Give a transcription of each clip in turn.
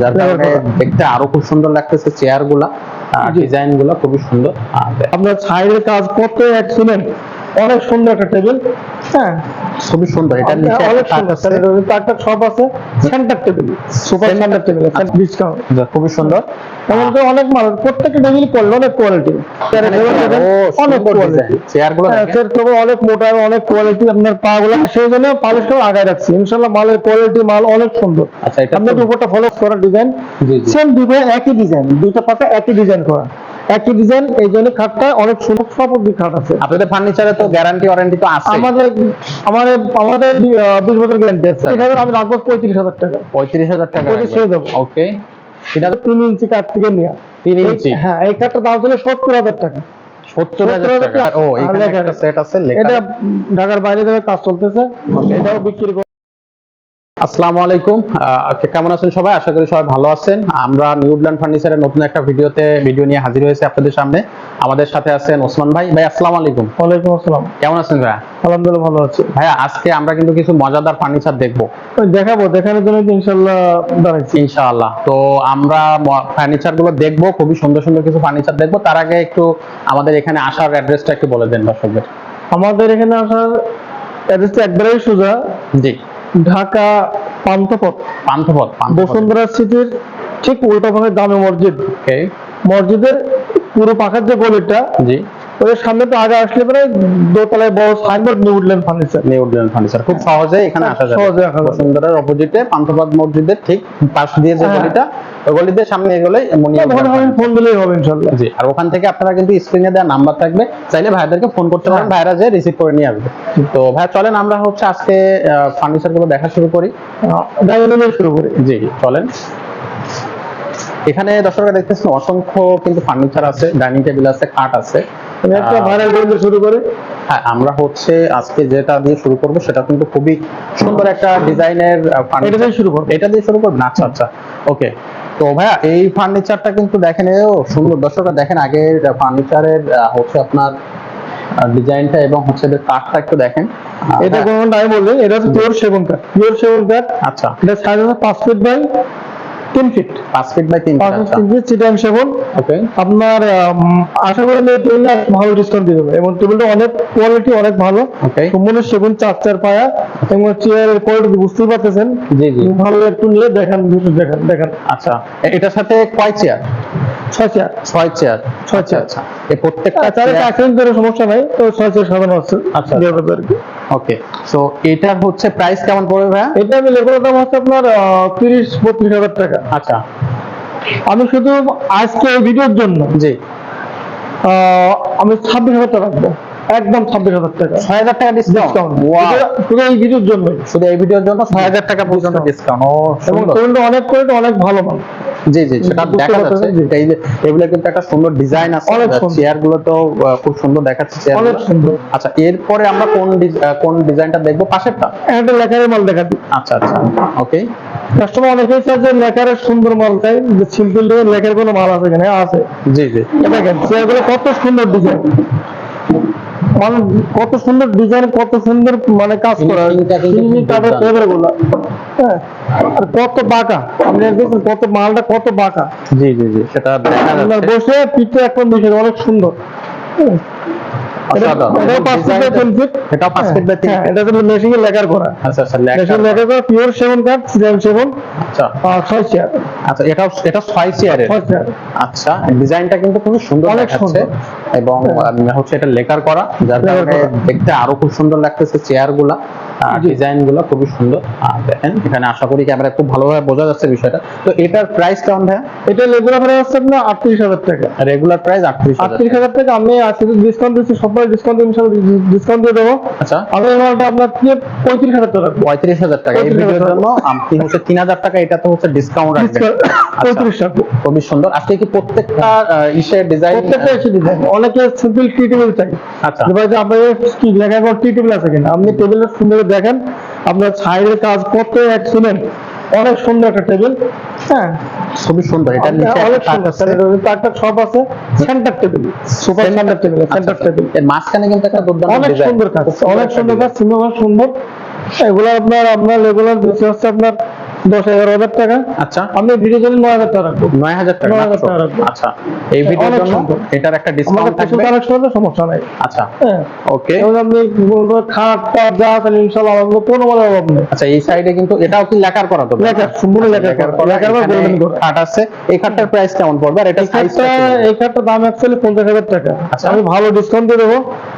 যার কারণে দেখতে আরো খুব সুন্দর লাগতেছে চেয়ার গুলা, ডিজাইন গুলা খুবই সুন্দর। আপনার সাইডের কাজ কত এক্সিলেন্ট, অনেক সুন্দর একটা টেবিল। হ্যাঁ, খুবই সুন্দর। এটা নিচে অনেক সুন্দর একটা সব আছে, centre table, super centre table, discount খুবই সুন্দর। এমনকি অনেক মাল, প্রত্যেকটা টেবিল করলে অনেক কোয়ালিটি, অনেক কোয়ালিটি চেয়ার গুলো অনেক মোটা, অনেক কোয়ালিটি। আপনার পা গুলো সেই জন্য পালিশ করে আগায় রাখছি ইনশাল্লাহ। মালের কোয়ালিটি, মাল অনেক সুন্দর। আচ্ছা, এটা আপনার উপরটা ফলো করা ডিজাইন সেম, দুটো একই ডিজাইন, দুটো পাতা একই ডিজাইন করা, একই ডিজাইন। এই জন্য খাটটা অনেক সুন্দর, সব খাট আছে। আপনাদের ফার্নিচারে তো গ্যারান্টি ওয়ারেন্টি তো আছে? আমাদের আমাদের আমাদের 20 বছর গ্যারান্টি আছে। এখানে আমি রাখবো 35,000 টাকা। 35,000 টাকা দেবো। ওকে, এটা 3 ইঞ্চি কাঠ থেকে নেওয়া। 3 ইঞ্চি? হ্যাঁ, এই কাঠটার দাম ছিল 70,000 টাকা। 70,000 টাকা। ও, এখানে একটা সেট আছে লেখা। এটা ঢাকার বাইরে থেকে কাজ চলতেছে, এটাও বিক্রি করে। আসসালামু আলাইকুম, কেমন আছেন সবাই? আশা করি সবাই ভালো আছেন। আমরা নিউল্যান্ড ফার্নিচারের নতুন একটা ভিডিও নিয়ে হাজির হয়েছে আপনাদের সামনে। আমাদের সাথে আছেন ওসমান ভাই। ভাই আসসালামু আলাইকুম। ওয়ালাইকুম আসসালাম। কেমন আছেন ভাই? আলহামদুলিল্লাহ ভালো আছি। ভাইয়া, আজকে আমরা কিন্তু কিছু মজাদার ফার্নিচার দেখবো, দেখানোর জন্য ইনশাআল্লাহ দাঁড়াইছি। ইনশাআল্লাহ। তো আমরা ফার্নিচার গুলো দেখবো, খুবই সুন্দর সুন্দর কিছু ফার্নিচার দেখবো। তার আগে একটু আমাদের এখানে আসার অ্যাড্রেসটা একটু বলে দেন দর্শকদের। আমাদের এখানে আসার অ্যাড্রেসটা একবারেই সোজা। জি। ঢাকা পান্থপথ বসুন্ধরা সিটির ঠিক উল্টা পাশে জামে মসজিদ। মসজিদের পুরো পাশের যে গলিটা, জি, ওই সামনে তো আগে আসলে পরে দোতলায় বড় সাইনবোর্ড নিউল্যান্ড ফার্নিচার। খুব সহজে এখানে আসা যায়। বসুন্ধরার অপোজিটে পান্থপথ মসজিদের ঠিক পাশ দিয়ে যে গলিটা, ওই গলিতে সামনে এগোলেই ফোন দিলেই হবে ইনশাআল্লাহ। জি। আর ওখান থেকে আপনারা কিন্তু স্ক্রিনে দেওয়া নাম্বার থাকবে, চাইলে ভাইদেরকে ফোন করতে পারেন, ভাইরা যে রিসিভ করে নিয়ে আসবে। তো ভাই চলেন আমরা আজকে ফার্নিচার গুলো দেখা শুরু করি। জি চলেন। এখানে দর্শকরা দেখতেছেন অসংখ্য কিন্তু ফার্নিচার আছে, ডাইনিং টেবিল আছে, খাট আছে। শুরু করে হ্যাঁ, আমরা আজকে যেটা দিয়ে শুরু করব সেটা কিন্তু খুবই সুন্দর একটা ডিজাইনের ফার্নিচার। এটা দিয়ে শুরু করব। আচ্ছা আচ্ছা, ওকে। তো ভাইয়া, এই ফার্নিচারটা কিন্তু দেখেন, সুন্দর। দর্শকরা দেখেন আগে ফার্নিচারের আপনার ডিজাইনটা এবং এর কাঠটা একটু দেখেন। এটা কোনটা আমি বলি, এটা হচ্ছে পিওর সেগুন কাঠ। আচ্ছা, এটা সাইজ হচ্ছে 5 feet by 3 feet. 5 feet by 3 feet চিটাং সেগুন। ওকে। আপনার আশা করি টেবিলটা ভালো ডিসকাউন্ট দিয়ে দেবে, এবং টেবিলটা অনেক কোয়ালিটি, অনেক ভালো। ওকে। সম্পূর্ণ সেগুন, 4 পায়া, এবং চেয়ারের কোয়ালিটি বুঝতেই পারতেছেন। জি জি, ভালো একটু নিয়ে দেখেন, দেখেন। আচ্ছা, এটার সাথে কয় চেয়ার? 6 চেয়ার। 6 চেয়ার। আচ্ছা আচ্ছা, এই প্রত্যেকটা চেয়ারে সমস্যা নাই, তো 6 চেয়ার সাধারণ আছে। আচ্ছা, ওকে। সো এটার প্রাইস কেমন পড়বে ভাইয়া? এটা আমি লেগুলার দাম হচ্ছে আপনার 30-32,000 টাকা। আচ্ছা, আমি শুধু আজকে এই ভিডিওর জন্য জি আমি 26,000 টাকা রাখবো, একদম 26,000 টাকা। 6,000 টাকা ডিসকাউন্ট। শুধু এই ভিডিওর জন্য, 6,000 টাকা পর্যন্ত ডিসকাউন্ট। এবং টেবিলটা অনেক কোয়ালিটি, অনেক ভালো মাল। জি জি, সেটা দেখা যাচ্ছে। এই যে টেবিলে কিন্তু একটা সুন্দর ডিজাইন আছে, চেয়ার গুলো তো খুব সুন্দর দেখাচ্ছে, চেয়ার অনেক সুন্দর। আচ্ছা, এরপরে আমরা কোন ডিজাইনটা দেখবো? পাশেরটা একটা লেকারের মাল দেখাবি। আচ্ছা আচ্ছা, ওকে। কাস্টমার অনেকেই চায় যে লেকারের সুন্দর মাল চাই, যে সিম্পল লেকার কোনো মাল আছে কিনা? আছে। জি জি, দেখেন চেয়ারগুলো কত সুন্দর ডিজাইন, মানে কত সুন্দর ডিজাইন, কত সুন্দর মানে কাজ করা, হ্যাঁ, আর কত বাঁকা। আপনি দেখুন কত মালটা কত বাঁকা। জি জি জি, সেটা দেখা যাচ্ছে। বসে পিঠে একটা বিষয় অনেক সুন্দর। পিওর সেগুন কাঠ, সেগুন। আচ্ছা, 6 চেয়ার। আচ্ছা, এটা 6 চেয়ারের। আচ্ছা, ডিজাইনটা কিন্তু খুব সুন্দর দেখাচ্ছে, এবং এটা লেকার করা, যার কারণে দেখতে আরো খুব সুন্দর লাগতেছে চেয়ার গুলা, ডিজাইন গুলো খুবই সুন্দর। আর দেখেন এখানে, আশা করি ক্যামেরা খুব ভালোভাবে বোঝা যাচ্ছে বিষয়টা। তো এটার প্রাইস কেমন ভাইয়া? এটা রেগুলার প্রাইস হচ্ছে আপনার 38,000 টাকা। রেগুলার প্রাইস 38,000 টাকা। আমি আজকে ডিসকাউন্ট দিচ্ছি, সবাই ডিসকাউন্ট ডিসকাউন্ট দিয়ে দেবো। আচ্ছা, আমি এমাউন্টটা আপনার 35,000 টাকা। 35,000 টাকা এই ভিডিওর জন্য। আপনি 3,000 টাকা এটা তো ডিসকাউন্ট রাখবেন। 35 টাকা, খুবই সুন্দর। আজকে কি প্রত্যেকটা ডিজাইন? প্রত্যেকটা ডিজাইন। অনেকে সিম্পল টি টেবিল চাই। আচ্ছা, ভাই যে আপনাদের কি লেখা করে টি টেবিল আছে কিনা? আপনি টেবিলের সুন্দর দেখেন, আপনার সাইডের কাজ কত এক্সিলেন্ট, অনেক সুন্দর একটা টেবিল। হ্যাঁ, খুবই সুন্দর। এটা নিচে একটা সব আছে, centre table, super centre table, centre table. এর মাঝখানে কিন্তু একটা দুর্দান্ত অনেক সুন্দর কাজ, অনেক সুন্দর কাজ, সুন্দর সুন্দর। এগুলো আপনার রেগুলার বেশি হচ্ছে আপনার 10-11 হাজার টাকা। আচ্ছা, আমি ভিডিওর জন্য 9 হাজার টাকা রাখবো। 9,000 টাকা 9,000 টাকা রাখবো। আচ্ছা, এই ভিডিওর অনেক জন্য সুন্দর। এটার একটা আমাদের ডিসকাউন্ট প্রচুর থাকবে। কালেকশন হবে, সমস্যা নাই। আচ্ছা, হ্যাঁ, ওকে। এবং আপনি খাট টাট যা আছে ইনশাআল্লাহ আমাদের কোনো মানে অভাব নেই। আচ্ছা, এই সাইডে কিন্তু এটাও কি লেখার করা তো? লেখার, সম্পূর্ণ লেখার করা। লেখার বা এখানে গোল্ডেন করা। খাট আছে। এই খাটটার প্রাইস কেমন পড়বে? আর এটা সাইজটা এই খাটটার দাম অ্যাকচুয়ালি 50,000 টাকা। আচ্ছা। আমি ভালো ডিসকাউন্ট দিয়ে দেবো,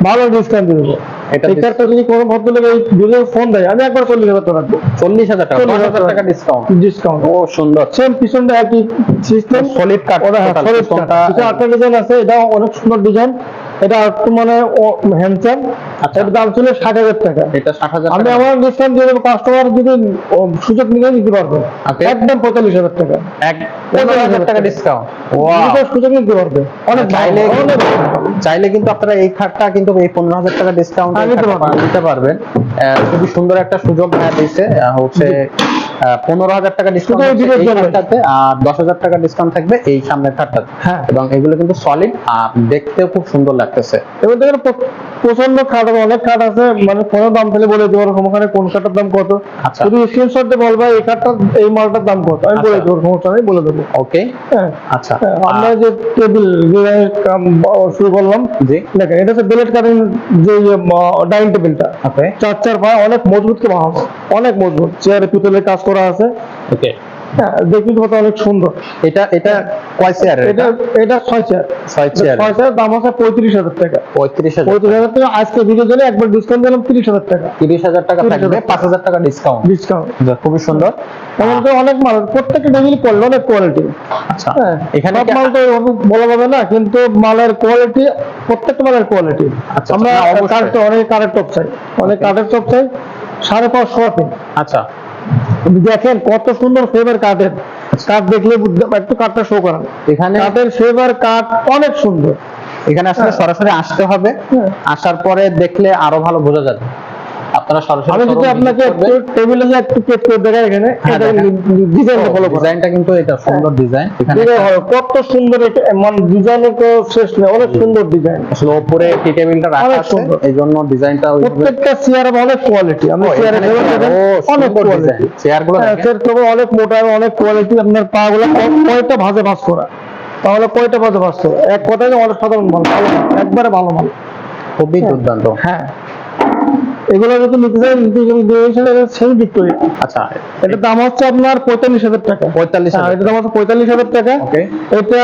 ভালো ডিসকাউন্ট দিয়ে দেবো। এটা এই খাটটা যদি কোনো ভদ্রলোক এই ভিডিও ফোন দেয়, আমি একবার 40,000 টাকা রাখবো। 40,000 টাকা, 40,000 10,000 টাকা ডিসকাউন্ট। ডিসকাউন্ট। ও সুন্দর, সেম পিছনটা একই সিস্টেম, সলিড কাট। সলিড কাট। কিছু আটটা ডিজাইন আছে, এটা অনেক সুন্দর ডিজাইন। এটা একটু মানে হ্যান্ডসাম। আচ্ছা। এর দাম ছিল 60,000 টাকা। এটা 60,000 আমি টাকা। আমার ডিসকাউন্ট দিয়ে দেবো, কাস্টমার যদি সুযোগ নিয়ে নিতে পারবে Okay. একদম 45,000 টাকা। 15,000 টাকা ডিসকাউন্ট। ওয়াও, নিজের সুযোগ নিতে পারবে। অনেক চাইলে ভালো, অনেক ভালো। চাইলে কিন্তু আপনারা এই খাটটা কিন্তু এই 15,000 টাকা ডিসকাউন্ট নিতে পারবেন। খুবই সুন্দর একটা সুযোগ দিয়েছে। হচ্ছে 15,000 টাকা ডিসকাউন্ট শুধু এই ভিডিওর জন্য। খাটটাতে, আর 10,000 টাকা ডিসকাউন্ট থাকবে এই সামনের খাটটাতে। হ্যাঁ। এবং এগুলো কিন্তু সলিড আর দেখতেও খুব সুন্দর লাগতেছে। এবার দেখেন প্রচন্ড খাট আছে, অনেক খাট আছে, মানে কোনো দাম ফেলে বলে দেবো ওখানে কোন খাটের দাম কত। আচ্ছা। যদি স্ক্রিনশট দিয়ে বলবা এই খাটটা এই মালটার দাম কত, আমি বলে আচ্ছা। দেবো, সমস্যা নেই, বলে দেবো। ওকে, হ্যাঁ। আচ্ছা। হ্যাঁ, আমরা যে টেবিল শুরু করলাম, জি, দেখেন এটা হচ্ছে বেলেট কাটিং যে ডাইনিং টেবিলটা, ওকে, 4 পা, অনেক মজবুত কে বানানো, অনেক মজবুত। চেয়ারে পিতলের কাজ করা আছে। ওকে। হ্যাঁ, দেখতে কত অনেক সুন্দর। এটা এটা কয় চেয়ারের? এটা এটা 6 চেয়ার। 6 চেয়ার। 6 চেয়ার দাম আছে 35,000 টাকা। 35,000। 35,000 টাকা। আজকে ভিডিও জন্য একবার ডিসকাউন্ট দিলাম 30,000 টাকা 30,000 টাকা থাকবে, 5,000 টাকা ডিসকাউন্ট। ডিসকাউন্ট। খুবই সুন্দর। এমনকি অনেক মাল, প্রত্যেকটা টেবিল কোয়ালিটি, অনেক কোয়ালিটি। আচ্ছা, হ্যাঁ, এখানে সব মাল তো ওভাবে বলা যাবে না, কিন্তু মালের কোয়ালিটি, প্রত্যেকটা মালের কোয়ালিটি। আচ্ছা, আমরা না, অবশ্যই। কারেক্ট, অনেক কারেক্ট টপ চাই, অনেক কারেক্ট টপ চাই। 550 পিন। আচ্ছা, দেখেন কত সুন্দর ফেভার কাঠের। কাঠ দেখলে একটু কাঠটা শো করান। এখানে কাঠের ফেভার কাঠ অনেক সুন্দর। এখানে আসলে সরাসরি আসতে হবে। হ্যাঁ। আসার পরে দেখলে আরো ভালো বোঝা যাবে। আপনারা সরাসরি আমি যদি আপনাকে একটু টেবিলে একটু কেট করে দেখাই, এখানে এটা ডিজাইনটা ফলো করেন। ডিজাইনটা কিন্তু এটা সুন্দর ডিজাইন। এখানে কত সুন্দর, এটা মানে ডিজাইনের তো শেষ নেই, অনেক সুন্দর ডিজাইন। আসলে উপরে টি টেবিলটা রাখা অনেক আছে, সুন্দর। এই জন্য ডিজাইনটা প্রত্যেকটা চেয়ারে অনেক কোয়ালিটি। আমি চেয়ারে অনেক কোয়ালিটি। চেয়ারগুলো অনেক মোটা, অনেক কোয়ালিটি। আপনার পা গুলো কয়টা ভাঁজে ভাঁজ করা, তাহলে কয়টা ভাঁজে ভাঁজ করা, এক কথায় অনেক সাধারণ মাল, ভালো মাল, একবারে ভালো মাল। খুবই দুর্দান্ত। হ্যাঁ, এগুলো যদি নিতে চাই, সেমি ভিক্টোরিয়া। আচ্ছা, এটার দাম হচ্ছে আপনার 45,000 টাকা। 45,000। এটার দাম হচ্ছে 45,000 টাকা। ওকে। এটা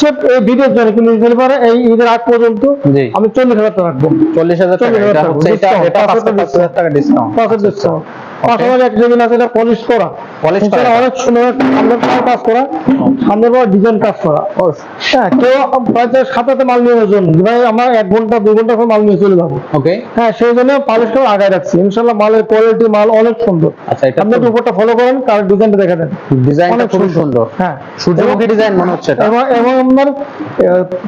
সব এই ভিডিওর জন্য কিন্তু নিতে পারে, এই ঈদের আগ পর্যন্ত জি। আমি 40,000 টাকা রাখবো। 40,000 টাকা। 40,000 এটা টাকা হচ্ছে এটা discount, এটা 5,000 টাকা ডিসকাউন্ট। 5,000 ডিসকাউন্ট। পাশাপাশি একটা টেবিল আছে, এটা পলিশ করা, Polish করা। ইনশাআল্লাহ অনেক সুন্দর সামনের পাড়ে কাজ করা, সামনের পাড়ে ডিজাইন কাজ করা। ও, হ্যাঁ, কেউ হয়তো সাথে মাল নিয়ে জন্য ভাই আমার 1 ঘন্টা 2 ঘন্টা পর মাল নিয়ে চলে যাবো। ওকে। হ্যাঁ, সেই জন্য পালিশ করে আগায় রাখছি। ইনশাআল্লাহ মালের কোয়ালিটি, মাল অনেক সুন্দর। আচ্ছা, এটা আপনি একটু উপরটা ফলো করেন, কার ডিজাইনটা দেখে দেন, ডিজাইনটা অনেক খুবই সুন্দর। হ্যাঁ, সূর্যমুখী ডিজাইন মনে হচ্ছে এটা। এবং আপনার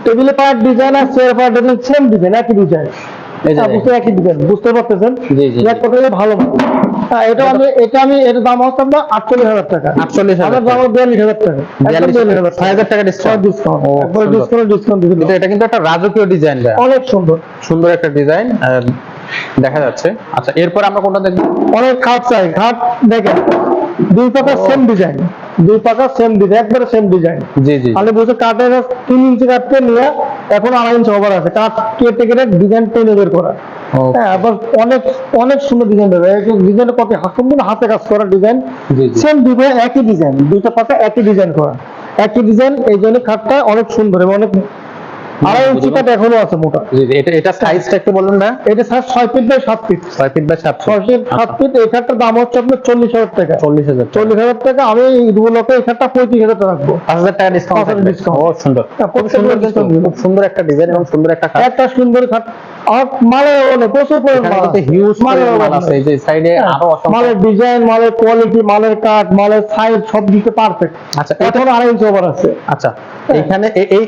টেবিলে পাওয়ার ডিজাইন আর চেয়ার পাওয়ার ডিজাইন সেম ডিজাইন, একই ডিজাইন। এই যে একই ডিজাইন, বুঝতে পারতেছেন? জি, জি। এক কথায় ভালো মাল। হ্যাঁ, এটা আমি এটার দাম হচ্ছে আপনার 48,000 টাকা। 48,000 আমার দাম হলো 42,000 টাকা। 42,000 টাকা ডিসকাউন্ট। ডিসকাউন্ট, ও, একবার সুন্দর। ডিসকাউন্ট দিয়ে দিলাম। কিন্তু এটা কিন্তু একটা রাজকীয় ডিজাইন, অনেক সুন্দর। সুন্দর একটা ডিজাইন দেখা যাচ্ছে। আচ্ছা, এরপর আমরা কোনটা দেখব? অনেক খাট চাই, খাট দেখেন 2 পাকা সেম ডিজাইন, 2 পাকা সেম ডিজাইন, একবারে সেম ডিজাইন। জি, জি। আমি বলছি কাঠের 3 ইঞ্চি কাটতে নিয়ে এখন 2.5 ইঞ্চি ওভার আছে, কাঠ কেটে কেটে ডিজাইন টেনে বের করা। Okay. হ্যাঁ, আবার অনেক অনেক সুন্দর ডিজাইন দেবে। ডিজাইনের কপি সম্পূর্ণ হাতে কাজ করা ডিজাইন, জি, জি। সেম দুটো একই ডিজাইন, 2টা পাকা একই ডিজাইন করা, একই ডিজাইন। এই জন্য খাটটা অনেক সুন্দর এবং অনেক 2.5 ইঞ্চি কাঠ এখনো আছে মোটা। জি, জি। এটা সাইজটা একটু বলুন না। এটা sir 6 feet by 7 feet. 6 feet by 7 6 feet 7 feet. এই খাটটার দাম হচ্ছে আপনার 40,000 টাকা। 40,000। 40,000 টাকা। আমি ঈদগুলোকে এই খাটটা 35,000 টাকা রাখবো। 5,000 টাকা ডিসকাউন্ট। 5,000 discount। ও, সুন্দর। হ্যাঁ, খুব সুন্দর, কিন্তু discount। খুব সুন্দর একটা ডিজাইন এবং সুন্দর একটা খাট। একটা সুন্দর খাট। আর মালের অনেক প্রচুর এখানে পরিমাণ কিন্তু হিউজ মাল আছে। এই যে সাইডে আরো অসংখ্য। মালের ডিজাইন, মালের কোয়ালিটি, মালের কাঠ, মালের সাইজ সব দিকে পারফেক্ট। আচ্ছা, এখন 2.5 ইঞ্চি ওভার আছে। আচ্ছা, এখানে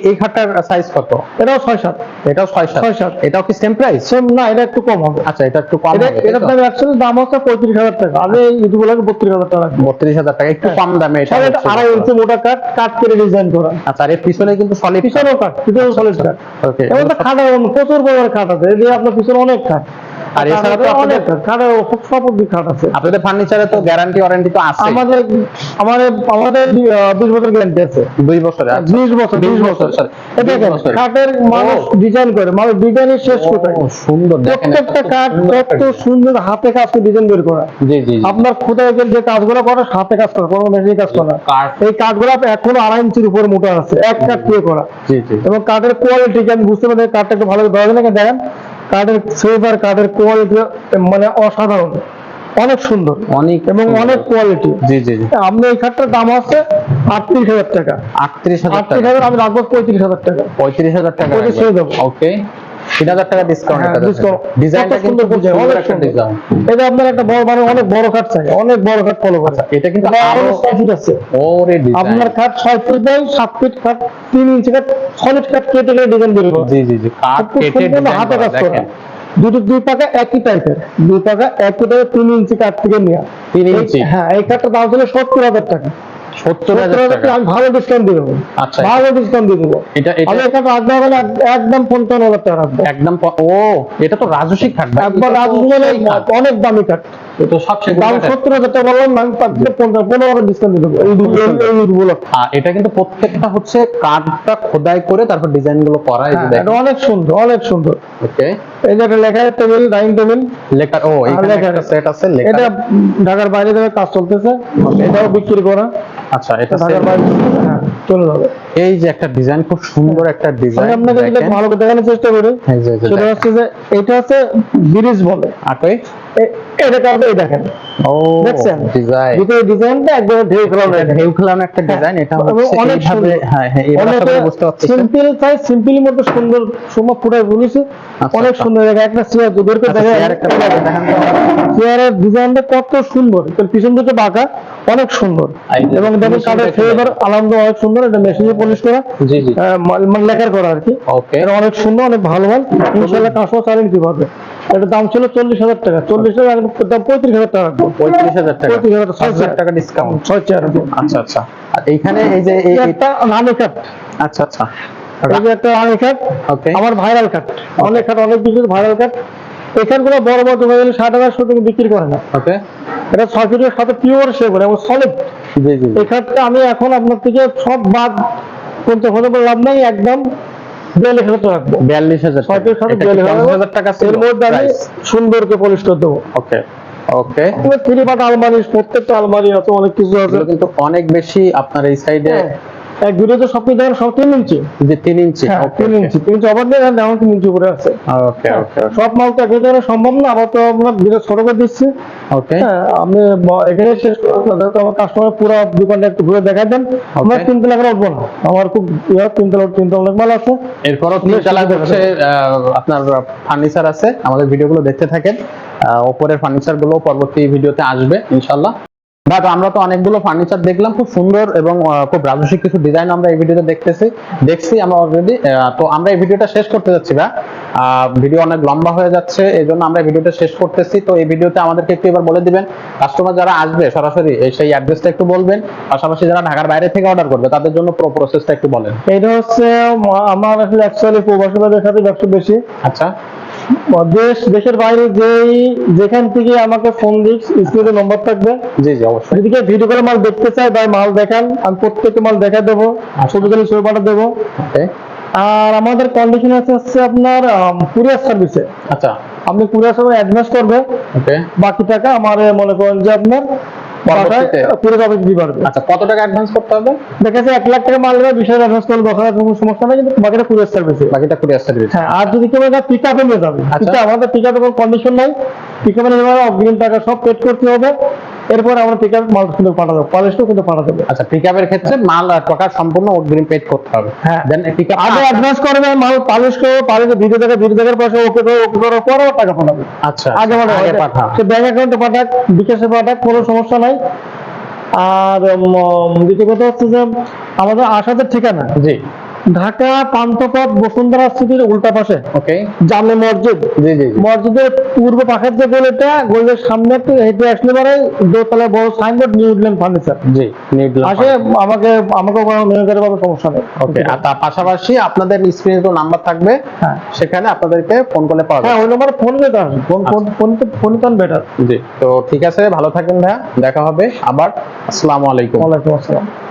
এই খাটটার সাইজ কত? এটাও 6-7। এটাও 6-7। 6-7। এটাও কি সেম প্রাইস? সেম না, এটা একটু কম হবে। আচ্ছা, এটা একটু কম হবে। এটার দাম অ্যাকচুয়ালি দাম হচ্ছে 35,000 টাকা। আমি এই ঈদগুলোকে 32,000 টাকা রাখবো। 32,000 টাকা, একটু কম দামে এটা এটা হচ্ছে। 2.5 ইঞ্চি মোটা কাঠ, কাঠ কেটে ডিজাইন করা। আচ্ছা, আর এর পিছনে কিন্তু সলিড। পিছনেও কাঠ, পিছনেও সলিড কাঠ। ওকে। এবং তো খাট প্রচুর পরিমাণে খাট আছে। এই যে আপনার পিছনে অনেক খাট। আর এছাড়া তো অনেক কাঠের সব দিক কাঠ আছে। আপনাদের ফার্নিচারে তো গ্যারান্টি ওয়ারেন্টি তো আছে। আমাদের আমাদের আমাদের 20 বছর গ্যারান্টি আছে। 2 বছরে? 20 বছর 20 বছর স্যার। এটা দেখেন কাঠের মানুষ ডিজাইন করে, মানুষ ডিজাইনের শেষ কোথায়। সুন্দর দেখেন প্রত্যেকটা কাঠ কত সুন্দর হাতে কাজ করে ডিজাইন বের করা। জি জি। আপনার খোদাই যে কাজগুলো করে হাতে কাজ করা, কোনো মেশিনে কাজ করা। এই কাঠগুলো এখনো 2.5 ইঞ্চির উপরে মোটা আছে, এক কাঠ দিয়ে করা। জি জি। এবং কাঠের কোয়ালিটি আমি বুঝতে পারি, কাঠটা একটু ভালো করে ধরেন দেখেন, কাঠের ফেভার, কাঠের কোয়ালিটি মানে অসাধারণ, অনেক সুন্দর, অনেক এবং অনেক কোয়ালিটি। জি জি জি। আপনি এই খাটটার দাম আছে 38,000 টাকা। 38,000 টাকা? 38,000 আমি রাখবো 35,000 টাকা। 35,000 টাকা? ওকে, 3,000 টাকা ডিসকাউন্ট। ডিজাইনটা কিন্তু খুব সুন্দর একটা ডিজাইন। এটা আপনার একটা বড় মানে অনেক বড় খাট চাই, অনেক বড় খাট ফলো করে। এটা কিন্তু আরো 6 ফিট আছে। ওরে ডিজাইন! আপনার খাট 6 ফিট বাই 7 ফিট খাট, 3 ইঞ্চি খাট, সলিড খাট কেটে কেটে ডিজাইন বের করা। জি জি জি। কাট কেটে ডিজাইন হাতে কাজ করা। দেখেন, দুই পাকা একই টাইপের, 3 ইঞ্চি কাঠ থেকে নিয়ে 3 ইঞ্চি। হ্যাঁ, এই কাঠটা দাম ছিল 70,000 টাকা। 70,000 টাকা? আমি ভালো ডিসকাউন্ট দিয়ে দেবো। আচ্ছা, ভালো ডিসকাউন্ট দিয়ে দেবো। আমি এখানে একদম 55,000 টাকা রাখবো। একদম ও, এটা তো রাজস্বী খাট ভাই। একবার রাজস্বী অনেক দামি কাঠ। এটা সবচেয়ে দাম 70,000 টাকা বললাম, আমি 15,000 ডিসকাউন্ট দিয়ে দেবো। এটা কিন্তু প্রত্যেকটা হচ্ছে কাঠটা খোদাই করে তারপর ডিজাইন গুলো করা। এই যে এটা অনেক সুন্দর, অনেক সুন্দর। ওকে, এই যে একটা লেখার টেবিল, ডাইনিং টেবিল লেখা। ও, এখানে একটা সেট আছে লেখা। এটা ঢাকার বাইরে থেকে কাজ চলতেছে, এটাও বিক্রি করা। আচ্ছা, এটা ঢাকার বাইরে চলে যাবে। এই যে একটা ডিজাইন, খুব সুন্দর একটা ডিজাইন। আমি আপনাকে যদি ভালো করে দেখানোর চেষ্টা করি, সেটা হচ্ছে যে এটা হচ্ছে ব্রিজ বলে। আকে এটা কাটবে, এই দেখেন। ও, দেখছেন ডিজাইন? ভিতরে ডিজাইনটা একদম ঢেউ খেলানো, ঢেউ খেলানো একটা ডিজাইন। এটা হচ্ছে অনেক এইভাবে। হ্যাঁ হ্যাঁ, এইভাবে বুঝতে পারছেন। সিম্পল চাই, সিম্পলের মধ্যে সুন্দর সুন্দর ফুটাই বলেছে। অনেক সুন্দর জায়গা। একটা চেয়ার বের করে দেখেন, চেয়ারের ডিজাইনটা কত সুন্দর, পিছন দিকে বাঁকা, অনেক সুন্দর। এবং দেখেন কাঠের ফেভার আলহামদুলিল্লাহ অনেক সুন্দর। এটা মেশিনে পলিশ করা, জি জি, মানে লেখার করা আর কি। ওকে, এটা অনেক সুন্দর, অনেক ভালো মাল। ইনশাআল্লাহ কাস্টমার চালিয়ে নিতে পারবে। এটা দাম ছিল 40,000 টাকা। 40,000 দাম 35,000 টাকা। 35,000 টাকা? 35,000 টাকা ডিসকাউন্ট। 6 চেয়ার। আচ্ছা আচ্ছা। আর এইখানে এই যে একটা নানি কাঠ। আচ্ছা আচ্ছা, এই যে একটা নানি কাঠ, ওকে, আমার ভাইরাল কাঠ। অনেক কাঠ, অনেক বিক্রি ভাইরাল কাঠ। এখানগুলো বড় বড় দোকানে 60,000 টাকা বিক্রি করে না। ওকে, এটা 6 ফিটের সাথে পিওর সেগুন এবং সলিড। জি জি। এই কাঠটা আমি এখন আপনার থেকে সব বাদ করতে হতে লাভ নাই, একদম 42,000 টাকা রাখবো। 42,000 6 ফিটের সাথে 42,000 টাকা। এর মধ্যে আমি সুন্দরকে পলিশ করে দেবো। ওকে ওকে। 3 পাট আলমারি, প্রত্যেকটা আলমারি আছে, অনেক কিছু আছে। কিন্তু অনেক বেশি আপনার এই সাইডে। এক ভিডিওতে সব কিছু দেখেন, সব 3 ইঞ্চি। যে 3 ইঞ্চি? 3 ইঞ্চি, 3 ইঞ্চি অবাধ নেই, যেমন 3 ইঞ্চি উপরে আছে। ওকে ওকে সব মাল তো একই জায়গায় সম্ভব না, আবার তো আমরা ভিডিও ছোট করে দিচ্ছি। ওকে, আমি এখানে শেষ করবো। আমার কাস্টমার পুরো দোকানটা একটু ঘুরে দেখাই দেন। আমরা 3 তলা করে উঠবো না, আমার খুব 3 তলা অনেক মাল আছে। এরপরও 3 তলা হচ্ছে আপনার ফার্নিচার আছে। আমাদের ভিডিওগুলো দেখতে থাকেন, উপরের ফার্নিচার গুলো পরবর্তী ভিডিওতে আসবে ইনশাআল্লাহ। ভাই, আমরা তো অনেকগুলো ফার্নিচার দেখলাম, খুব সুন্দর এবং খুব রাজস্বিক কিছু ডিজাইন আমরা এই ভিডিওতে দেখছি আমরা অলরেডি। তো আমরা এই ভিডিওটা শেষ করতে যাচ্ছি ভাই। ভিডিও অনেক লম্বা হয়ে যাচ্ছে, এই জন্য আমরা ভিডিওটা শেষ করতেছি। তো এই ভিডিওতে আমাদেরকে একটু এবার বলে দিবেন, কাস্টমার যারা আসবে সরাসরি সেই অ্যাড্রেসটা একটু বলবেন, পাশাপাশি যারা ঢাকার বাইরে থেকে অর্ডার করবে তাদের জন্য পুরো প্রসেসটা একটু বলেন। এটা হচ্ছে আমার আসলে অ্যাকচুয়ালি প্রবাসী বাজারের সাথে ব্যবসা বেশি। আচ্ছা, দেশের বাইরে যেখান থেকে আমাকে ফোন দিস, স্ক্রিনে নম্বর থাকবে। জি জি, অবশ্যই। যদি কেউ ভিডিও করে মাল দেখতে চায়, ভাই মাল দেখান, আমি প্রত্যেকটা মাল দেখা দেবো, ছবি করে ছবি পাঠা দেবো। ওকে। আর আমাদের কন্ডিশন হচ্ছে আপনার কুরিয়ার সার্ভিসে। আচ্ছা, আপনি কুরিয়ার সার্ভিস অ্যাডভান্স করবে, ওকে, বাকি টাকা আমার মনে করেন যে আপনার পরবর্তীতে কুরিয়ার সার্ভিস দিতে পারবে। আচ্ছা, কত টাকা অ্যাডভান্স করতে হবে? দেখা যাচ্ছে 1 লাখ টাকা মাল নেবে, 20,000 অ্যাডভান্স করলে 10,000 কোনো সমস্যা নেই, কিন্তু বাকিটা কুরিয়ার সার্ভিসে। বাকিটা কুরিয়ার সার্ভিস। হ্যাঁ, আর যদি কেউ পিক আপে নিয়ে যাবে, আচ্ছা, আমাদের পিক আপে কোনো কন্ডিশন নাই। পিক আপে নিয়ে যাবে, অগ্রিম টাকা সব পেড করতে হবে। এরপর আমরা পিক আপ মাল কিন্তু পাঠা দেবো, পলিশটাও কিন্তু পাঠা দেবো। আচ্ছা, পিকআপের ক্ষেত্রে মাল আর টাকা সম্পূর্ণ অগ্রিম পেড করতে হবে। হ্যাঁ, দেন পিকআপ আগে অ্যাডভান্স করবে, মাল পলিশ করবে, পলিশে ভিডিও দেখার পর ওকে করার পর টাকা পাঠাবে। আচ্ছা, আগে পাঠা। সে ব্যাংক অ্যাকাউন্টে পাঠাক, বিকাশে পাঠাক, কোনো সমস্যা নাই। আর দ্বিতীয় কথা হচ্ছে যে আমাদের আসাদের ঠিকানা, জি, ঢাকা পান্থপথ বসুন্ধরা সিটির উল্টা পাশে ওকে, জামে মসজিদ, জি জি জি। মসজিদের পূর্ব পাশের যে গলিটা, গলির সামনে একটু হেঁটে আসলে পরে দোতলায় বড় সাইনবোর্ড নিউ উডল্যান্ড ফার্নিচার জি, নিডলাম আসে। আমাকে কোনো মেনেজারের ভাবে সমস্যা নেই। ওকে। আর তার পাশাপাশি আপনাদের স্ক্রিনে তো নাম্বার থাকবে, হ্যাঁ সেখানে আপনাদেরকে ফোন করলে পাওয়া হ্যাঁ, যাবে। ওই নম্বরে ফোন করতে আসবে, ফোন তো বেটার। জি, তো ঠিক আছে, ভালো থাকবেন ভাইয়া, দেখা হবে আবার। আসসালামু আলাইকুম। ওয়ালাইকুম আসসালাম।